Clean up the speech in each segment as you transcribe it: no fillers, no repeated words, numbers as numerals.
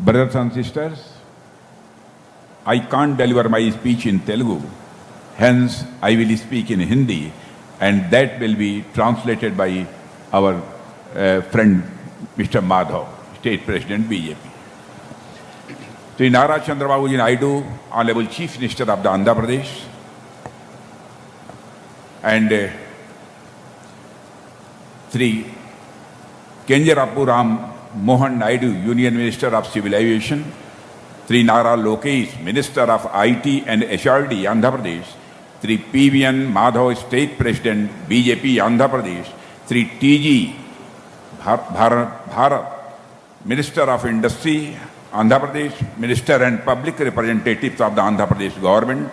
Brothers and sisters, I can't deliver my speech in Telugu, hence I will speak in Hindi, and that will be translated by our friend Mr. Madhav, State President BJP. Sri Nara Chandrababu Ji Naidu, Honorable Chief Minister of the Andhra Pradesh, and Sri Kenjarapu Ram Mohan Naidu, Union Minister of Civil Aviation, Sri Nara Lokesh, Minister of IT and HRD, Andhra Pradesh, Sri PVN Madhav, State President, BJP, Andhra Pradesh, Sri TG Bharat, Minister of Industry, Andhra Pradesh, Minister and Public Representatives of the Andhra Pradesh Government,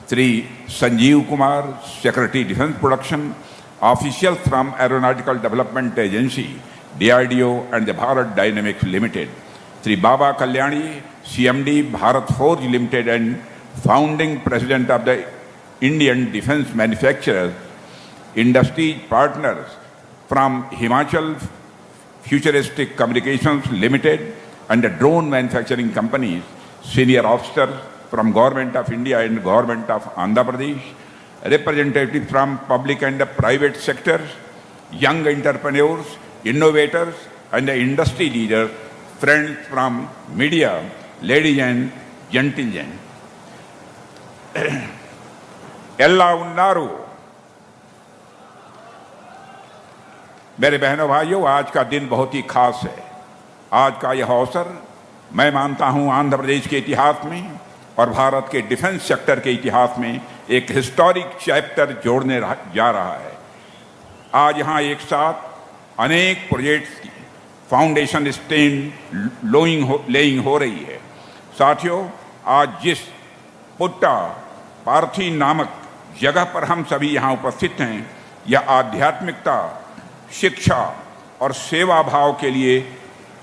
Sri Sanjeev Kumar, Secretary Defence Production, officials from Aeronautical Development Agency, DRDO and the Bharat Dynamics Limited, Sri Baba Kalyani, CMD Bharat Forge Limited and founding President of the Indian Defence Manufacturers, industry partners from Himachal Futuristic Communications Limited and the drone manufacturing companies, senior officers from Government of India and Government of Andhra Pradesh, representatives from public and the private sectors, young entrepreneurs, innovators and the industry leaders, friends from media, ladies and gentlemen. Ella unnaru. मेरे बहनों भाइयों, आज का दिन बहुत ही खास है। आज का यह अवसर मैं मानता हूं आंध्र प्रदेश के इतिहास में और भारत के डिफेंस सेक्टर के इतिहास में एक हिस्टोरिक चैप्टर जोड़ने जा रहा है। आज यहां एक साथ अनेक प्रोजेक्ट्स की फाउंडेशन स्टेन लेइंग हो रही है। साथियों, आज जिस पुट्टा पार्थी नामक जगह पर हम सभी यहाँ उपस्थित हैं, यह आध्यात्मिकता, शिक्षा और सेवा भाव के लिए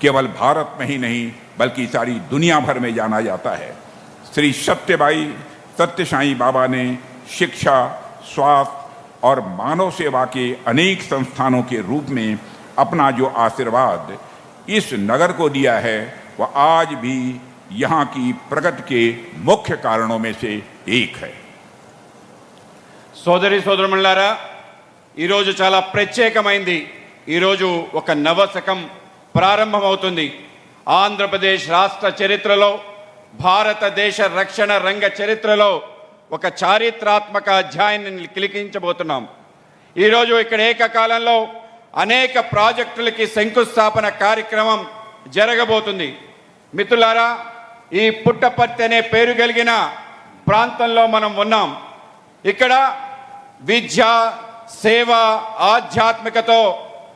केवल भारत में ही नहीं बल्कि सारी दुनिया भर में जाना जाता है। श्री सत्य साईं बाबा ने शिक्षा, स्वास्थ्य और मानव सेवा के अनेक संस्थानों के रूप में अपना जो आशीर्वाद इस नगर को दिया है, वह आज भी यहाँ की प्रगति के मुख्य कारणों में से एक है। సోదరి సోదరులారా, ఈరోజు చాలా ప్రత్యేకమైంది। ఈరోజు ఒక నవశకం ప్రారంభమవుతుంది। ఆంధ్రప్రదేశ్ రాష్ట్ర చరిత్రలో, భారతదేశ రక్షణ రంగ చరిత్రలో ఒక చారిత్రాత్మక అధ్యాయాన్ని లిఖించబోతున్నాం। ఈరోజు ఇక్కడ ఏకకాలంలో అనేక ప్రాజెక్టులకి శంకుస్థాపన కార్యక్రమం జరగబోతుంది। మిత్రులారా, ఈ పుట్టపర్తి అనే పేరు కలిగిన ప్రాంతంలో మనం ఉన్నాం। ఇక్కడ విద్య, సేవ, ఆధ్యాత్మికతో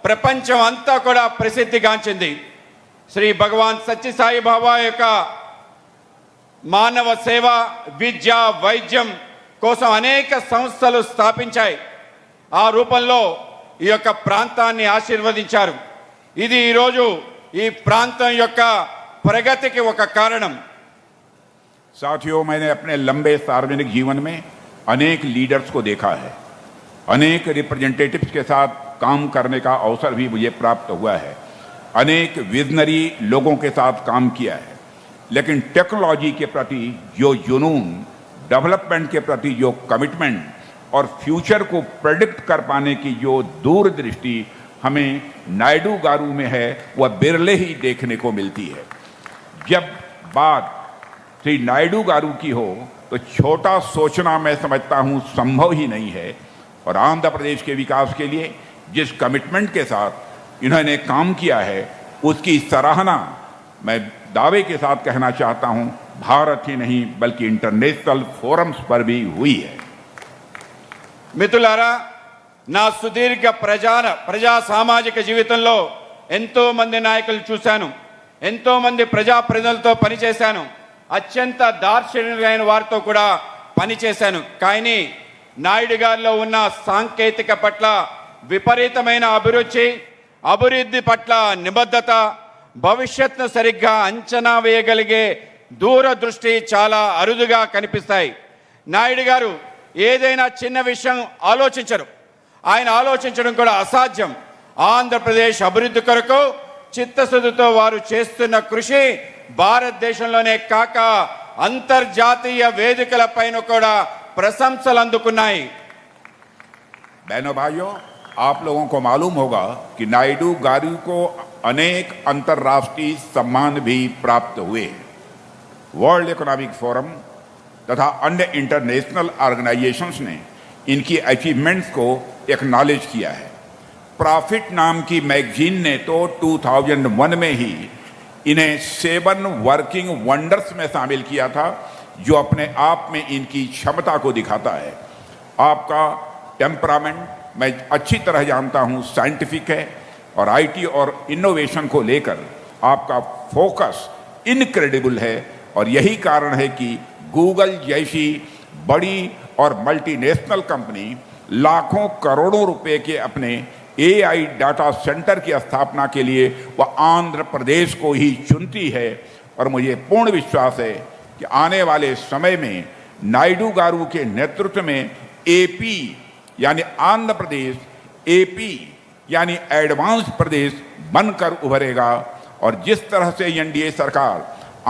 ప్రపంచం అంతా కూడా ప్రసిద్ధిగాంచింది। శ్రీ భగవాన్ సత్యసాయి బాబా యొక్క మానవ సేవ, విద్య, వైద్యం కోసం అనేక సంస్థలు స్థాపించాయి। ఆ రూపంలో ఈ యొక్క ప్రాంతాన్ని ఆశీర్వదించారు। ఇది ఈరోజు ఈ ప్రాంతం యొక్క ప్రగతికి ఒక కారణం। साथियों, मैंने अपने लंबे सार्वजनिक जीवन में अनेक लीडर्स को देखा है, अनेक रिप्रेजेंटेटिव्स के साथ काम करने का अवसर भी मुझे प्राप्त हुआ है, अनेक विजनरी लोगों के साथ काम किया है। लेकिन टेक्नोलॉजी के प्रति जो जुनून, डेवलपमेंट के प्रति जो कमिटमेंट और फ्यूचर को प्रेडिक्ट कर पाने की जो दूरदृष्टि हमें नायडू गारू में है, वह बिरले ही देखने को मिलती है। जब बात श्री नायडू गारू की हो तो छोटा सोचना मैं समझता हूँ संभव ही नहीं है। और आंध्र प्रदेश के विकास के लिए जिस कमिटमेंट के साथ इन्होंने काम किया है, उसकी सराहना मैं दावे के साथ कहना चाहता हूँ भारत ही नहीं बल्कि इंटरनेशनल फोरम्स पर भी हुई है। మిత్రులారా, నా సుదీర్ఘ ప్రజా సామాజిక జీవితంలో ఎంతో మంది నాయకులు చూశాను, ఎంతో మంది ప్రజాప్రతినిధులతో పనిచేశాను, అత్యంత దార్శనికులైన వారితో కూడా పనిచేశాను। కానీ నాయుడు గారిలో ఉన్న సాంకేతిక పట్ల విపరీతమైన అభివృద్ధి పట్ల నిబద్ధత, భవిష్యత్తును సరిగ్గా అంచనా వేయగలిగే దూరదృష్టి చాలా అరుదుగా కనిపిస్తాయి। నాయుడు గారు ఏదైనా చిన్న విషయం ఆలోచించరు, ఆయన ఆలోచించడం కూడా అసాధ్యం। ఆంధ్రప్రదేశ్ అభివృద్ధి కొరకు చిత్తశుద్ధితో వారు చేస్తున్న కృషి భారతదేశంలోనే కాక అంతర్జాతీయ వేదికలపైన కూడా ప్రశంసలు అందుకున్నాయి. बहनों भाइयों, आप लोगों को मालूम होगा कि नायडू गारू को अनेक अंतर्राष्ट्रीय सम्मान भी प्राप्त हुए हैं. वर्ल्ड इकोनॉमिक फोरम तथा अन्य इंटरनेशनल ऑर्गेनाइजेशंस ने इनकी अचीवमेंट्स को एक्नॉलेज किया है. प्रॉफिट नाम की मैगजीन ने तो 2001 में ही इन्हें 7 वर्किंग वंडर्स में शामिल किया था, जो अपने आप में इनकी क्षमता को दिखाता है. आपका टेम्परामेंट मैं अच्छी तरह जानता हूं साइंटिफिक है और आईटी और इनोवेशन को लेकर आपका फोकस इनक्रेडिबल है, और यही कारण है कि गूगल जैसी बड़ी और मल्टीनेशनल कंपनी लाखों करोड़ों रुपए के अपने एआई डाटा सेंटर की स्थापना के लिए वह आंध्र प्रदेश को ही चुनती है. और मुझे पूर्ण विश्वास है कि आने वाले समय में नायडू गारू के नेतृत्व में एपी यानी आंध्र प्रदेश एपी यानी एडवांस प्रदेश बनकर उभरेगा. और जिस तरह से एनडीए सरकार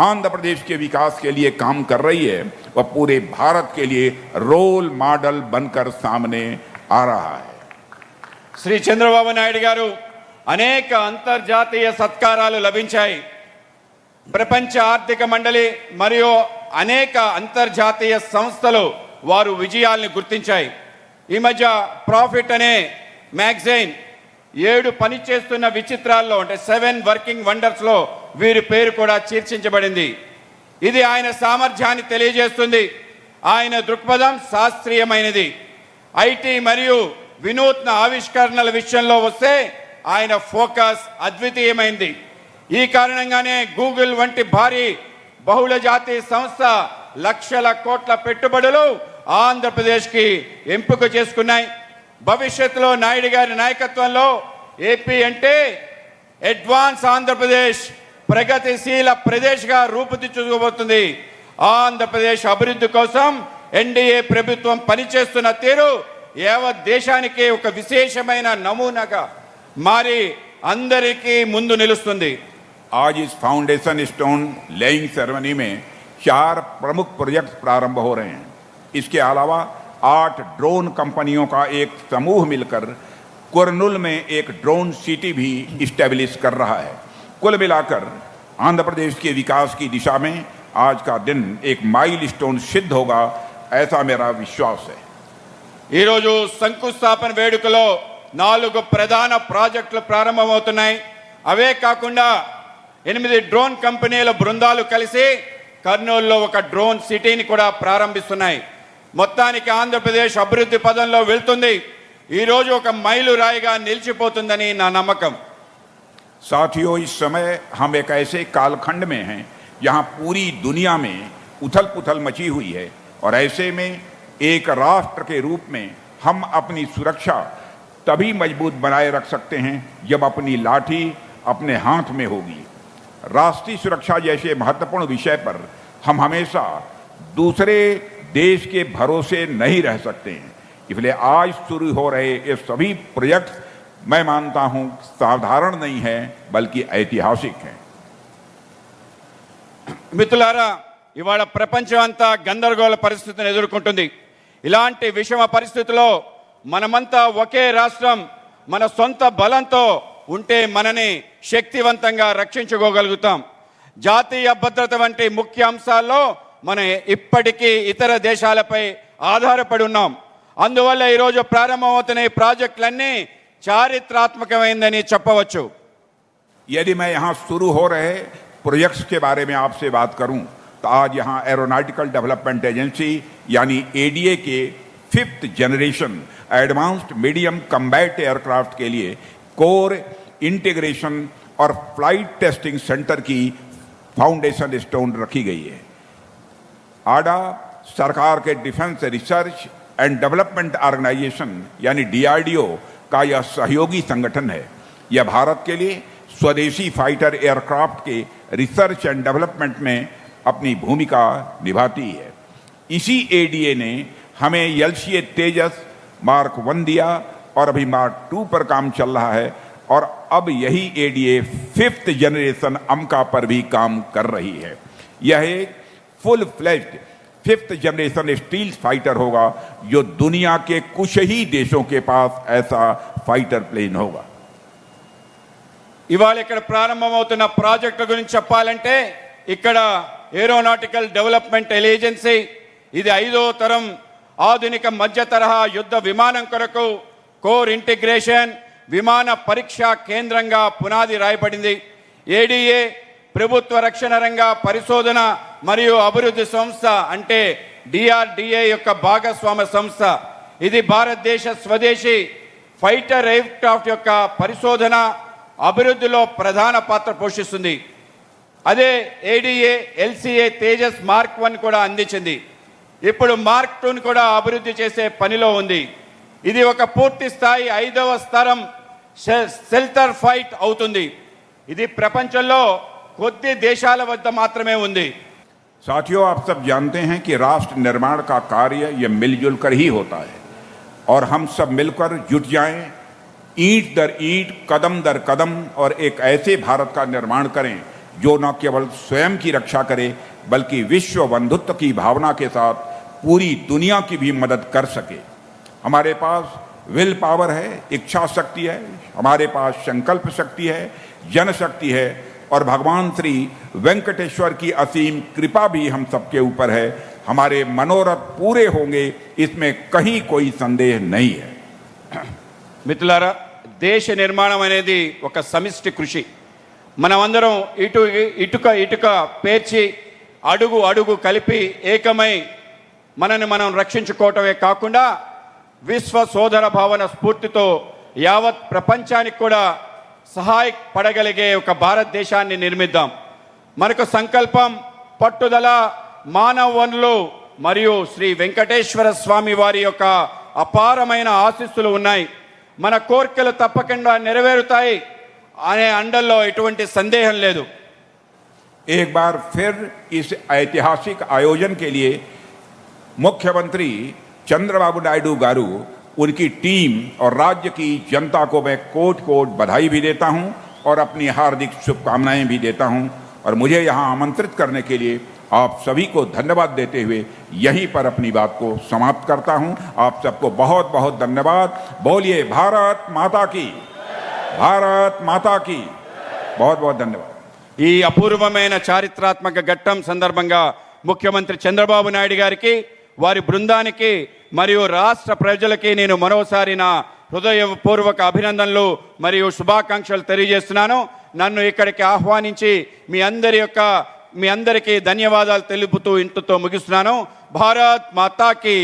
आंध्र प्रदेश के विकास के लिए काम कर रही है, वह पूरे भारत के लिए रोल मॉडल बनकर सामने आ रहा है. శ్రీ చంద్రబాబు నాయుడు గారు అనేక అంతర్జాతీయ సత్కారాలు లభించాయి. ప్రపంచ ఆర్థిక మండలి మరియు అనేక అంతర్జాతీయ సంస్థలు వారు విజయాల్ని గుర్తించాయి. ఈ మధ్య ప్రాఫిట్ అనే మ్యాగజైన్ 7 పనిచేస్తున్న విచిత్రాల్లో అంటే 7 వర్కింగ్ వండర్స్లో వీరి పేరు కూడా చర్చించబడింది. ఇది ఆయన సామర్థ్యాన్ని తెలియజేస్తుంది. ఆయన దృక్పథం శాస్త్రీయమైనది. ఐటీ మరియు వినూత్న ఆవిష్కరణల విషయంలో వస్తే ఆయన ఫోకస్ అద్వితీయమైంది. ఈ కారణంగానే గూగుల్ వంటి భారీ బహుళజాతి సంస్థ లక్షల కోట్ల పెట్టుబడులు ఆంధ్రప్రదేశ్కి ఎంపిక చేసుకున్నాయి. భవిష్యత్తులో నాయుడు గారి నాయకత్వంలో ఏపీ అంటే అడ్వాన్స్ ఆంధ్రప్రదేశ్, ప్రగతిశీల ప్రదేశ్గా రూపుదిద్దుకోబోతుంది. ఆంధ్రప్రదేశ్ అభివృద్ధి కోసం ఎన్డీఏ ప్రభుత్వం పనిచేస్తున్న తీరు యావత్ దేశానికి ఒక విశేషమైన నమూనాగా మారి అందరికీ ముందు నిలుస్తుంది. आज इस फाउंडेशन स्टोन लेइंग सेरेमनी में 4 प्रमुख प्रोजेक्ट प्रारंभ हो रहे हैं. इसके अलावा 8 ड्रोन कंपनियों का एक समूह मिलकर कुरनूल में एक ड्रोन सिटी भी इस्टेब्लिश कर रहा है. कुल मिलाकर आंध्र प्रदेश के विकास की दिशा में आज का दिन एक माइलस्टोन सिद्ध होगा, ऐसा मेरा विश्वास है. ఈరోజు శంకుస్థాపన వేడుకలో 4 ప్రధాన ప్రాజెక్టులు ప్రారంభమవుతున్నాయి. అవే కాకుండా 8 డ్రోన్ కంపెనీల బృందాలు కలిసి కర్నూలులో ఒక డ్రోన్ సిటీని కూడా ప్రారంభిస్తున్నాయి. మొత్తానికి ఆంధ్రప్రదేశ్ అభివృద్ధి పదంలో వెళ్తుంది. ఈరోజు ఒక మైలురాయిగా నిలిచిపోతుందని నా నమ్మకం. साथियों, इस समय हम एक ऐसे कालखंड में हैं जहां पूरी दुनिया में उथल पुथल मची हुई है, और ऐसे में एक राष्ट्र के रूप में हम अपनी सुरक्षा तभी मजबूत बनाए रख सकते हैं जब अपनी लाठी अपने हाथ में होगी. राष्ट्रीय सुरक्षा जैसे महत्वपूर्ण विषय पर हम हमेशा दूसरे देश के भरोसे नहीं रह सकते हैं. इसलिए आज शुरू हो रहे ये सभी प्रोजेक्ट मैं मानता हूं साधारण नहीं है बल्कि ऐतिहासिक हैं. మిత్రులారా, ఇవాళ ప్రపంచం అంతా గందరగోళ పరిస్థితిని ఎదుర్కొంటుంది. ఇలాంటి విషమ పరిస్థితుల్లో మనమంతా ఒకే రాష్ట్రం మన సొంత బలంతో ఉంటే మనని శక్తివంతంగా రక్షించుకోగలుగుతాం. జాతీయ భద్రత వంటి ముఖ్య అంశాల్లో మనం ఇప్పటికీ ఇతర దేశాలపై ఆధారపడి ఉన్నాం. అందువల్ల ఈరోజు ప్రారంభమవుతున్న ఈ ప్రాజెక్టులన్నీ చారిత్రాత్మకమైందని చెప్పవచ్చు. यदि मैं यहाँ शुरू हो रहे प्रोजेक्ट्स के बारे में आपसे बात करूं तो आज यहाँ एरोनॉटिकल डेवलपमेंट एजेंसी यानी एडीए के 5th generation advanced medium combat aircraft के लिए कोर इंटीग्रेशन और फ्लाइट टेस्टिंग सेंटर की फाउंडेशन स्टोन रखी गई है. आडा सरकार के defence research and development organisation यानी डीआरडीओ का यह सहयोगी संगठन है. यह भारत के लिए स्वदेशी फाइटर एयरक्राफ्ट के रिसर्च एंड डेवलपमेंट में अपनी भूमिका निभाती है. इसी एडीए ने हमें एलसीए तेजस मार्क 1 दिया और अभी मार्क 2 पर काम चल रहा है. और अब यही एडीए 5th जनरेशन अमका पर भी काम कर रही है। यह एक full fledged 5th generation steel fighter होगा, जो दुनिया के कुछ ही देशों के पास ऐसा फाइटर प्लेन होगा। ఇవాళ ఇక్కడ ప్రారంభమవుతున్న ప్రాజెక్టుల గురించి చెప్పాలంటే ఇక్కడ ఏరోనాటికల్ డెవలప్మెంట్ ఏజెన్సీ ఇది 5వ తరం ఆధునిక మధ్య తరహా యుద్ధ విమానం కొరకు కోర్ ఇంటిగ్రేషన్ విమాన పరీక్షా కేంద్రంగా పునాది రాయబడింది। ఏడీఏ ప్రభుత్వ రక్షణ రంగ పరిశోధన మరియు అభివృద్ధి సంస్థ అంటే డిఆర్డిఏ యొక్క భాగస్వామ్య సంస్థ। ఇది భారతదేశ స్వదేశీ ఫైటర్ ఎయిర్ క్రాఫ్ట్ యొక్క పరిశోధన అభివృద్ధిలో ప్రధాన పాత్ర పోషిస్తుంది। అదే ఏడీఏ ఎల్సీఏ తేజస్ మార్క్ 1 కూడా అందించింది। ఇప్పుడు మార్క్ 2 కూడా అభివృద్ధి చేసే పనిలో ఉంది। ఇది ఒక పూర్తి స్థాయి 5వ స్తరం షెల్టర్ ఫైట్ అవుతుంది। ఇది ప్రపంచంలో కొద్ది దేశాల వద్ద మాత్రమే ఉంది। साथियों, आप सब जानते हैं कि राष्ट्र निर्माण का कार्य यह मिलजुल कर ही होता है और हम सब मिलकर जुट जाएं, ईंट दर ईंट, कदम दर कदम और एक ऐसे भारत का निर्माण करें जो न केवल स्वयं की रक्षा करे बल्कि विश्व बंधुत्व की भावना के साथ पूरी दुनिया की भी मदद कर सके। हमारे पास विल पावर है, इच्छा शक्ति है, हमारे पास संकल्प शक्ति है, जनशक्ति है और भगवान श्री वेंकटेश्वर की असीम कृपा भी हम सबके ऊपर है। हमारे मनोरथ पूरे होंगे, इसमें कहीं कोई संदेह नहीं है। మిత్రులారా, దేశ నిర్మాణం అనేది ఒక సమిష్టి కృషి। మనమందరం ఇటుక పేర్చి అడుగు అడుగు కలిపి ఏకమై మనని మనం రక్షించుకోవటమే కాకుండా విశ్వ సోదర భావన స్ఫూర్తితో యావత్ ప్రపంచానికి కూడా సహాయపడగలిగే ఒక భారతదేశాన్ని నిర్మిద్దాం। మనకు సంకల్పం, పట్టుదల, మానవ వనరులు మరియు శ్రీ వెంకటేశ్వర స్వామి వారి యొక్క అపారమైన ఆశీస్సులు ఉన్నాయి। మన కోరికలు తప్పకుండా నెరవేరుతాయి అనే అండల్లో ఎటువంటి సందేహం లేదు। एक बार फिर इस ऐतिहासिक आयोजन के लिए मुख्यमंत्री चंद्रबाबू नायडू गारू, उनकी टीम और राज्य की जनता को मैं कोट कोट बधाई भी देता हूं और अपनी हार्दिक शुभकामनाएं भी देता हूं और मुझे यहां आमंत्रित करने के लिए आप सभी को धन्यवाद देते हुए यहीं पर अपनी बात को समाप्त करता हूं। आप सबको बहुत बहुत धन्यवाद। बोलिए भारत माता की, भारत माता की। बहुत बहुत धन्यवाद। ఈ అపూర్వమైన చారిత్రాత్మక ఘట్టం సందర్భంగా ముఖ్యమంత్రి చంద్రబాబు నాయుడు గారికి, వారి బృందానికి మరియు రాష్ట్ర ప్రజలకి నేను మరోసారి నా హృదయపూర్వక అభినందనలు మరియు శుభాకాంక్షలు తెలియజేస్తున్నాను। నన్ను ఇక్కడికి ఆహ్వానించి మీ అందరికీ ధన్యవాదాలు తెలుపుతూ ఇంతతో ముగిస్తున్నాను। భారత్ మాతా కీ।